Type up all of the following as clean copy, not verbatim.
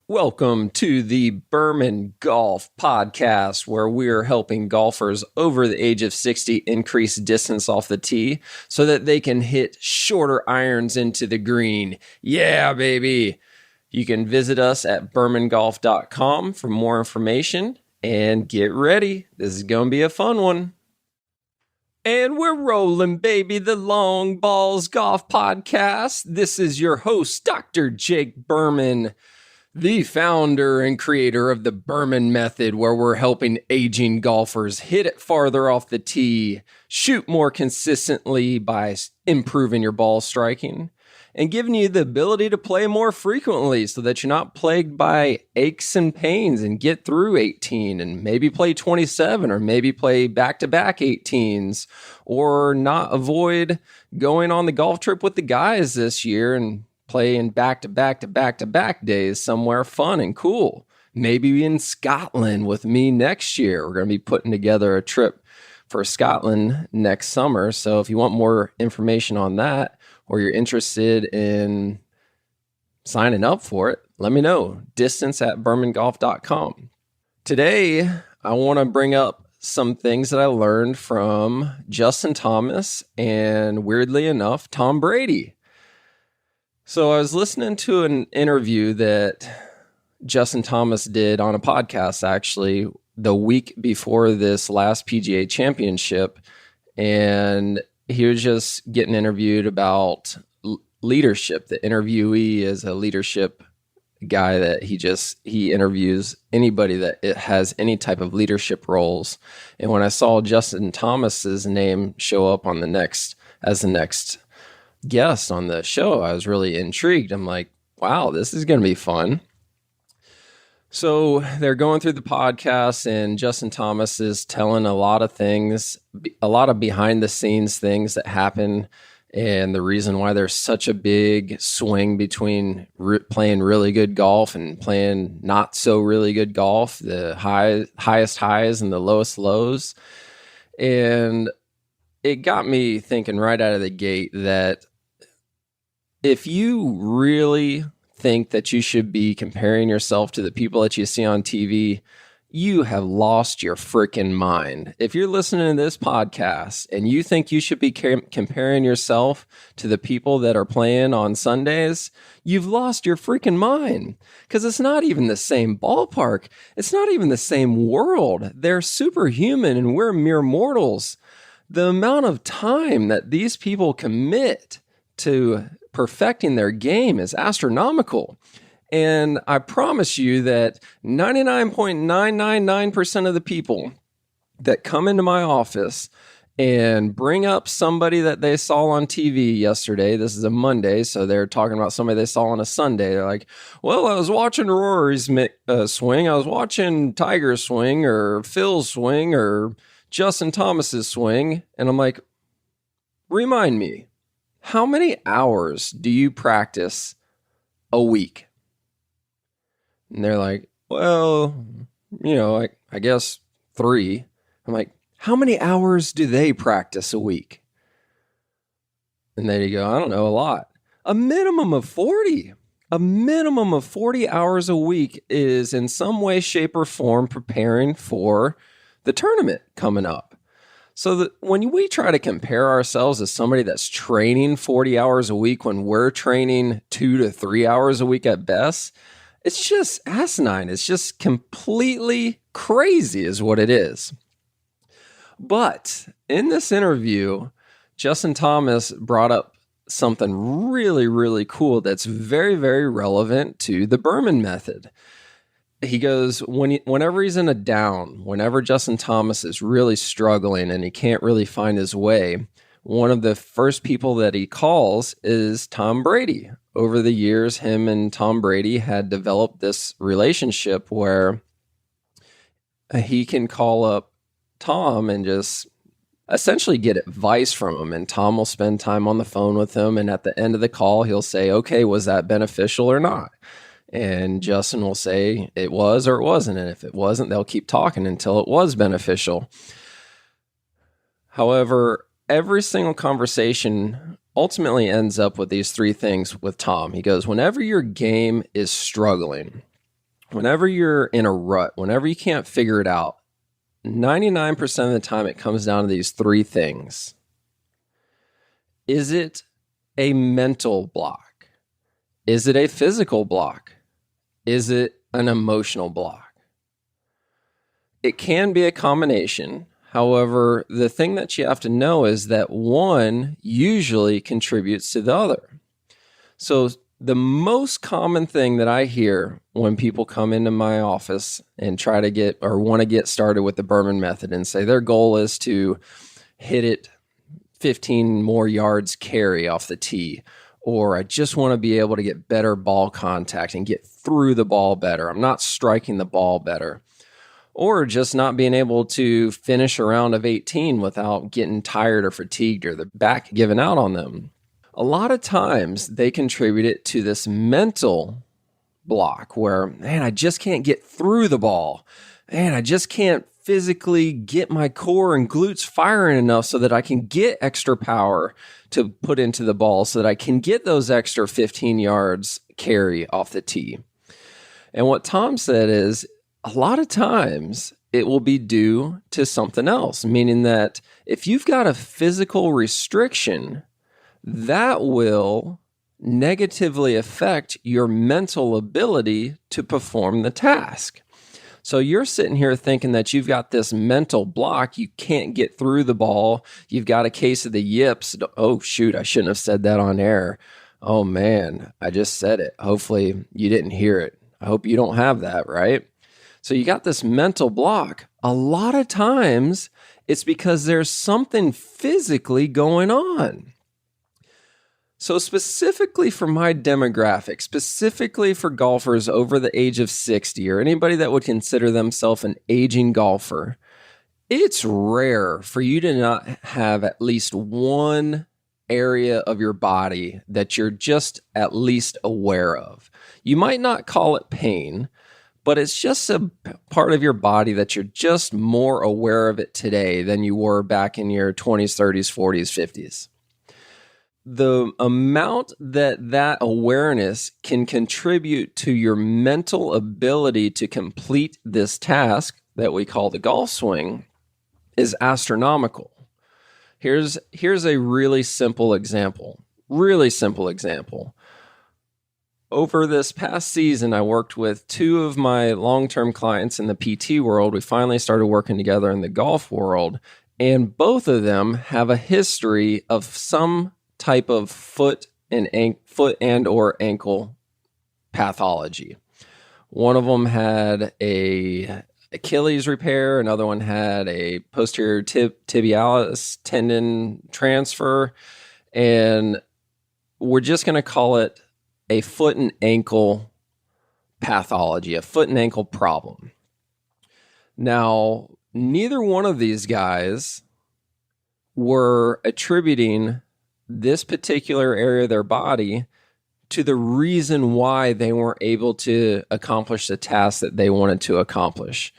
Welcome to the Berman Golf Podcast, where we're helping golfers over the age of 60 increase distance off the tee so that they can hit shorter irons into the green. Yeah, baby. You can visit us at bermangolf.com for more information and get ready. This is going to be a fun one. And we're rolling, baby, the Long Balls Golf Podcast. This is your host, Dr. Jake Berman, the founder and creator of the Berman Method, where we're helping aging golfers hit it farther off the tee, shoot more consistently by improving your ball striking, and giving you the ability to play more frequently so that you're not plagued by aches and pains and get through 18 and maybe play 27 or maybe play back-to-back 18s or not avoid going on the golf trip with the guys this year and playing back-to-back days somewhere fun and cool. Maybe in Scotland with me next year. We're going to be putting together a trip for Scotland next summer. So if you want more information on that or you're interested in signing up for it, let me know. distance@bermangolf.com. Today, I want to bring up some things that I learned from Justin Thomas and, weirdly enough, Tom Brady. So I was listening to an interview that Justin Thomas did on a podcast, actually, the week before this last PGA championship. And he was just getting interviewed about leadership. The interviewee is a leadership guy that he interviews anybody that it has any type of leadership roles. And when I saw Justin Thomas's name show up on the next guest on the show, I was really intrigued. I'm like, wow, this is going to be fun. So they're going through the podcast and Justin Thomas is telling a lot of things, a lot of behind the scenes things that happen and the reason why there's such a big swing between playing really good golf and playing not so really good golf, the highest highs and the lowest lows. And it got me thinking right out of the gate that if you really think that you should be comparing yourself to the people that you see on TV, you have lost your freaking mind. If you're listening to this podcast and you think you should be comparing yourself to the people that are playing on Sundays, you've lost your freaking mind, because it's not even the same ballpark. It's not even the same world. They're superhuman and we're mere mortals. The amount of time that these people commit to perfecting their game is astronomical. And I promise you that 99.999% of the people that come into my office and bring up somebody that they saw on TV yesterday, this is a Monday, so they're talking about somebody they saw on a Sunday. They're like, well, I was watching Rory's swing, I was watching Tiger's swing, or Phil's swing, or Justin Thomas's swing. And I'm like, remind me, how many hours do you practice a week? And they're like, well, I guess 3. I'm like, how many hours do they practice a week? And then you go, I don't know, a lot. A minimum of 40. A minimum of 40 hours a week is in some way, shape, or form preparing for the tournament coming up. So that when we try to compare ourselves to somebody that's training 40 hours a week when we're training 2 to 3 hours a week at best, it's just asinine. It's just completely crazy is what it is. But in this interview, Justin Thomas brought up something really, really cool that's very, very relevant to the Berman Method. He goes, whenever he's in a down, whenever Justin Thomas is really struggling and he can't really find his way, one of the first people that he calls is Tom Brady. Over the years, him and Tom Brady had developed this relationship where he can call up Tom and just essentially get advice from him. And Tom will spend time on the phone with him. And at the end of the call, he'll say, okay, was that beneficial or not? And Justin will say it was or it wasn't. And if it wasn't, they'll keep talking until it was beneficial. However, every single conversation ultimately ends up with these 3 things with Tom. He goes, whenever your game is struggling, whenever you're in a rut, whenever you can't figure it out, 99% of the time it comes down to these three things. Is it a mental block? Is it a physical block? Is it an emotional block? It can be a combination. However, the thing that you have to know is that one usually contributes to the other. So the most common thing that I hear when people come into my office and try to get or want to get started with the Berman method and say their goal is to hit it 15 more yards carry off the tee, or I just want to be able to get better ball contact and get through the ball better. I'm not striking the ball better. Or just not being able to finish a round of 18 without getting tired or fatigued or the back giving out on them. A lot of times they contribute it to this mental block where, man, I just can't get through the ball. Man, I just can't physically get my core and glutes firing enough so that I can get extra power to put into the ball so that I can get those extra 15 yards carry off the tee. And what Tom said is, a lot of times it will be due to something else, meaning that if you've got a physical restriction, that will negatively affect your mental ability to perform the task. So you're sitting here thinking that you've got this mental block, you can't get through the ball, you've got a case of the yips. Oh, shoot, I shouldn't have said that on air. Oh, man, I just said it. Hopefully you didn't hear it. I hope you don't have that, right? So you got this mental block. A lot of times it's because there's something physically going on. So specifically for my demographic, specifically for golfers over the age of 60 or anybody that would consider themselves an aging golfer, it's rare for you to not have at least one area of your body that you're just at least aware of. You might not call it pain, but it's just a part of your body that you're just more aware of it today than you were back in your 20s, 30s, 40s, 50s. The amount that awareness can contribute to your mental ability to complete this task that we call the golf swing is astronomical. Here's a really simple example. Over this past season, I worked with two of my long-term clients in the PT world. We finally started working together in the golf world, and both of them have a history of some type of foot and or ankle pathology. One of them had a Achilles repair, another one had a posterior tibialis tendon transfer, and we're just going to call it a foot and ankle pathology, a foot and ankle problem. Now, neither one of these guys were attributing this particular area of their body to the reason why they weren't able to accomplish the task that they wanted to accomplish.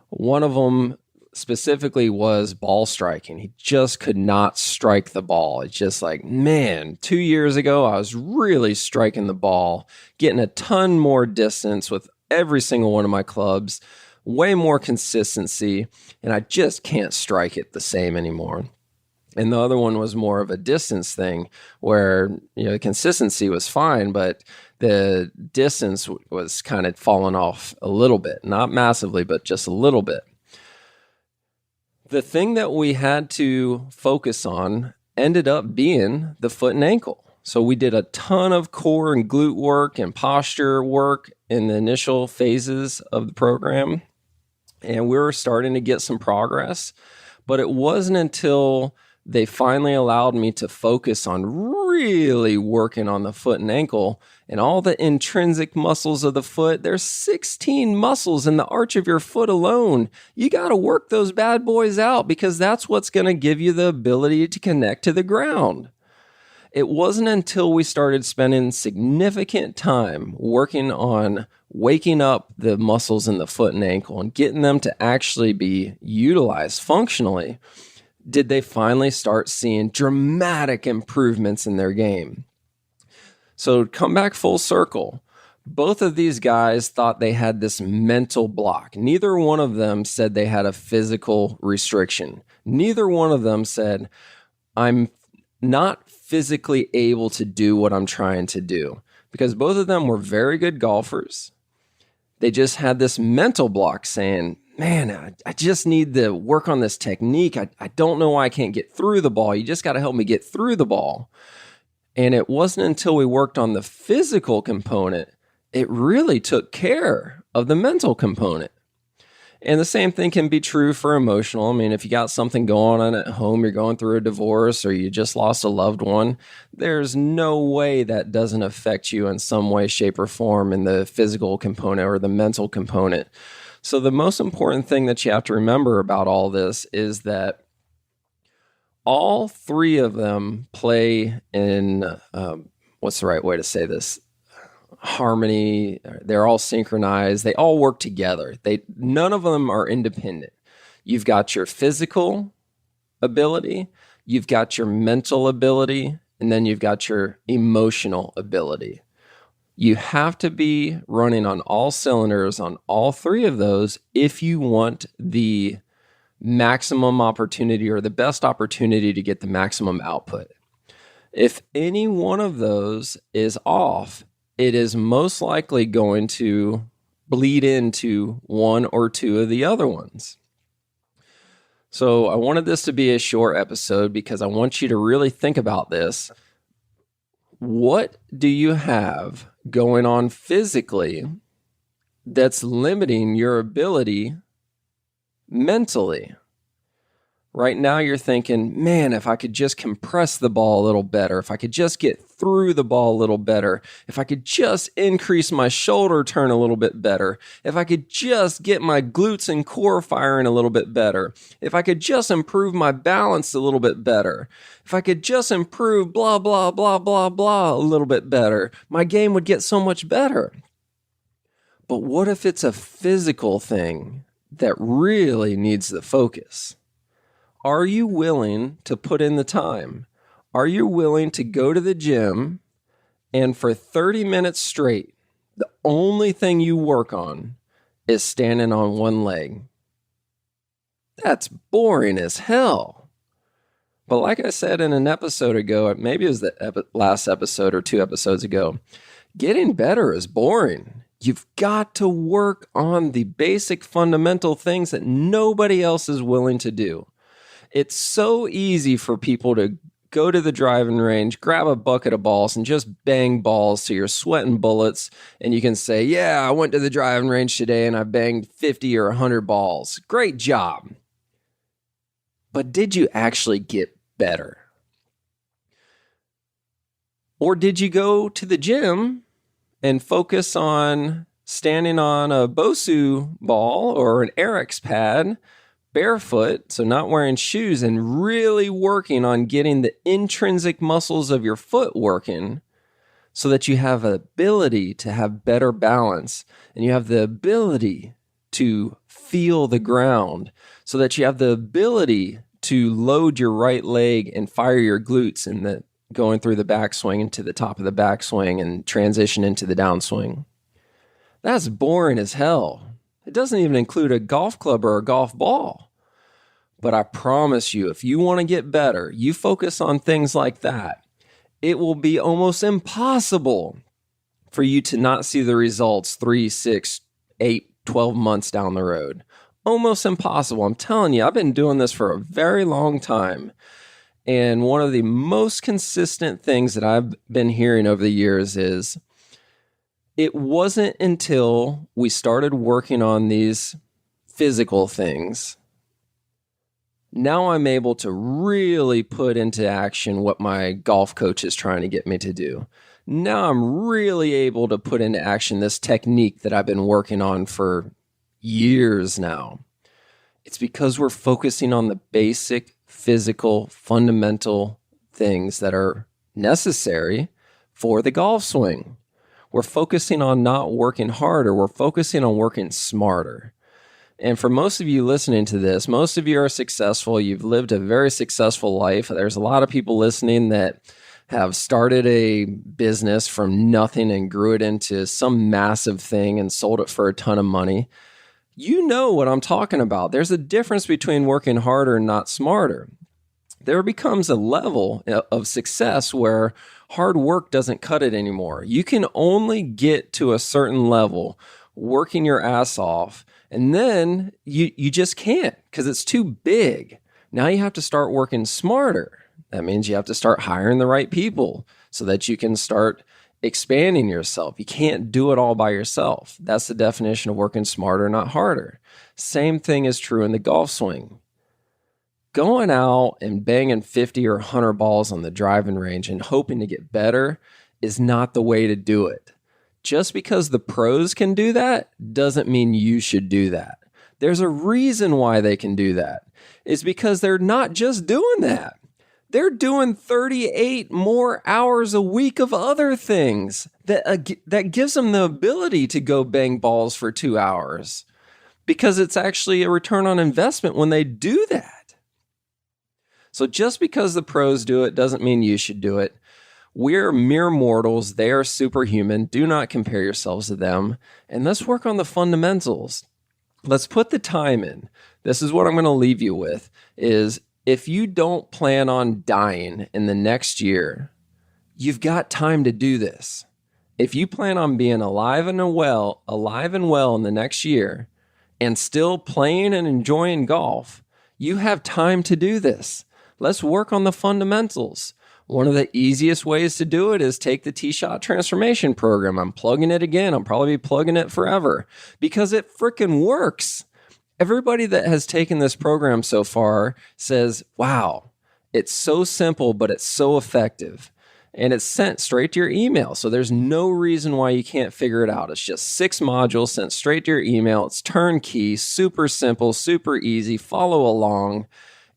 One of them specifically was ball striking. He just could not strike the ball. It's just like, man, 2 years ago, I was really striking the ball, getting a ton more distance with every single one of my clubs, way more consistency, and I just can't strike it the same anymore. And the other one was more of a distance thing where, the consistency was fine, but the distance was kind of falling off a little bit, not massively, but just a little bit. The thing that we had to focus on ended up being the foot and ankle. So we did a ton of core and glute work and posture work in the initial phases of the program, and we were starting to get some progress, but it wasn't until they finally allowed me to focus on really working on the foot and ankle and all the intrinsic muscles of the foot. There's 16 muscles in the arch of your foot alone. You got to work those bad boys out because that's what's going to give you the ability to connect to the ground. It wasn't until we started spending significant time working on waking up the muscles in the foot and ankle and getting them to actually be utilized functionally did they finally start seeing dramatic improvements in their game. So come back full circle. Both of these guys thought they had this mental block. Neither one of them said they had a physical restriction. Neither one of them said, I'm not physically able to do what I'm trying to do, because both of them were very good golfers. They just had this mental block saying, man, I just need to work on this technique. I don't know why I can't get through the ball. You just got to help me get through the ball. And it wasn't until we worked on the physical component, it really took care of the mental component. And the same thing can be true for emotional. I mean, if you got something going on at home, you're going through a divorce, or you just lost a loved one, there's no way that doesn't affect you in some way, shape, or form in the physical component or the mental component. So the most important thing that you have to remember about all this is that all three of them play in, what's the right way to say this? Harmony. They're all synchronized. They all work together. None of them are independent. You've got your physical ability, you've got your mental ability, and then you've got your emotional ability. You have to be running on all cylinders on all three of those if you want the maximum opportunity or the best opportunity to get the maximum output. If any one of those is off, it is most likely going to bleed into one or two of the other ones. So I wanted this to be a short episode because I want you to really think about this. What do you have going on physically that's limiting your ability mentally? Right now you're thinking, man, if I could just compress the ball a little better, if I could just get through the ball a little better, if I could just increase my shoulder turn a little bit better, if I could just get my glutes and core firing a little bit better, if I could just improve my balance a little bit better, if I could just improve blah, blah, blah, blah, blah a little bit better, my game would get so much better. But what if it's a physical thing that really needs the focus? Are you willing to put in the time? Are you willing to go to the gym and for 30 minutes straight, the only thing you work on is standing on one leg? That's boring as hell. But like I said in an episode ago, maybe it was the last episode or 2 episodes ago, getting better is boring. You've got to work on the basic fundamental things that nobody else is willing to do. It's so easy for people to go to the driving range, grab a bucket of balls, and just bang balls till you're sweating bullets. And you can say, yeah, I went to the driving range today and I banged 50 or 100 balls. Great job. But did you actually get better? Or did you go to the gym and focus on standing on a Bosu ball or an Eric's pad barefoot, so not wearing shoes, and really working on getting the intrinsic muscles of your foot working so that you have the ability to have better balance and you have the ability to feel the ground so that you have the ability to load your right leg and fire your glutes and going through the backswing into the top of the backswing and transition into the downswing. That's boring as hell. It doesn't even include a golf club or a golf ball. But I promise you, if you want to get better, you focus on things like that, it will be almost impossible for you to not see the results 3, 6, 8, 12 months down the road. Almost impossible. I'm telling you, I've been doing this for a very long time. And one of the most consistent things that I've been hearing over the years is it wasn't until we started working on these physical things. Now I'm able to really put into action what my golf coach is trying to get me to do. Now I'm really able to put into action this technique that I've been working on for years now. It's because we're focusing on the basic physical, fundamental things that are necessary for the golf swing. We're focusing on not working harder. We're focusing on working smarter. And for most of you listening to this, most of you are successful. You've lived a very successful life. There's a lot of people listening that have started a business from nothing and grew it into some massive thing and sold it for a ton of money, you know what I'm talking about. There's a difference between working harder and not smarter. There becomes a level of success where hard work doesn't cut it anymore. You can only get to a certain level working your ass off, and then you just can't because it's too big. Now you have to start working smarter. That means you have to start hiring the right people so that you can start expanding yourself. You can't do it all by yourself. That's the definition of working smarter, not harder. Same thing is true in the golf swing. Going out and banging 50 or 100 balls on the driving range and hoping to get better is not the way to do it. Just because the pros can do that doesn't mean you should do that. There's a reason why they can do that. It's because they're not just doing that. They're doing 38 more hours a week of other things that gives them the ability to go bang balls for 2 hours because it's actually a return on investment when they do that. So just because the pros do it doesn't mean you should do it. We're mere mortals. They are superhuman. Do not compare yourselves to them. And let's work on the fundamentals. Let's put the time in. This is what I'm going to leave you with is if you don't plan on dying in the next year, you've got time to do this. If you plan on being alive and well in the next year and still playing and enjoying golf, you have time to do this. Let's work on the fundamentals. One of the easiest ways to do it is take the T-Shot Transformation Program. I'm plugging it again. I'll probably be plugging it forever because it freaking works. Everybody that has taken this program so far says, wow, it's so simple, but it's so effective. And it's sent straight to your email. So there's no reason why you can't figure it out. It's just 6 modules sent straight to your email. It's turnkey, super simple, super easy. Follow along.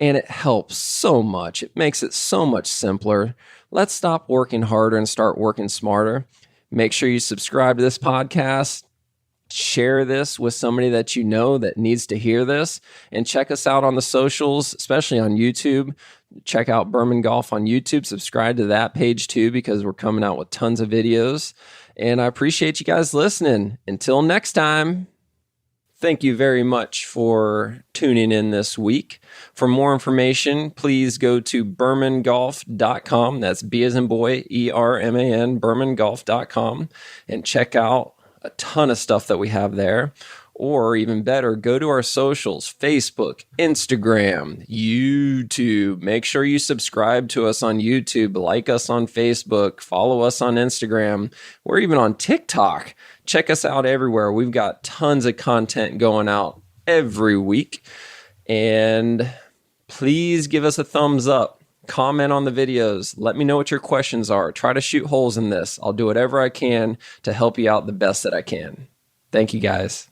And it helps so much. It makes it so much simpler. Let's stop working harder and start working smarter. Make sure you subscribe to this podcast. Share this with somebody that you know that needs to hear this. And check us out on the socials, especially on YouTube. Check out Berman Golf on YouTube. Subscribe to that page too because we're coming out with tons of videos. And I appreciate you guys listening. Until next time. Thank you very much for tuning in this week. For more information, please go to bermangolf.com. That's B as in boy, ERMAN, bermangolf.com, and check out a ton of stuff that we have there. Or even better, go to our socials, Facebook, Instagram, YouTube. Make sure you subscribe to us on YouTube, like us on Facebook, follow us on Instagram. We're even on TikTok. Check us out everywhere. We've got tons of content going out every week. And please give us a thumbs up. Comment on the videos. Let me know what your questions are. Try to shoot holes in this. I'll do whatever I can to help you out the best that I can. Thank you, guys.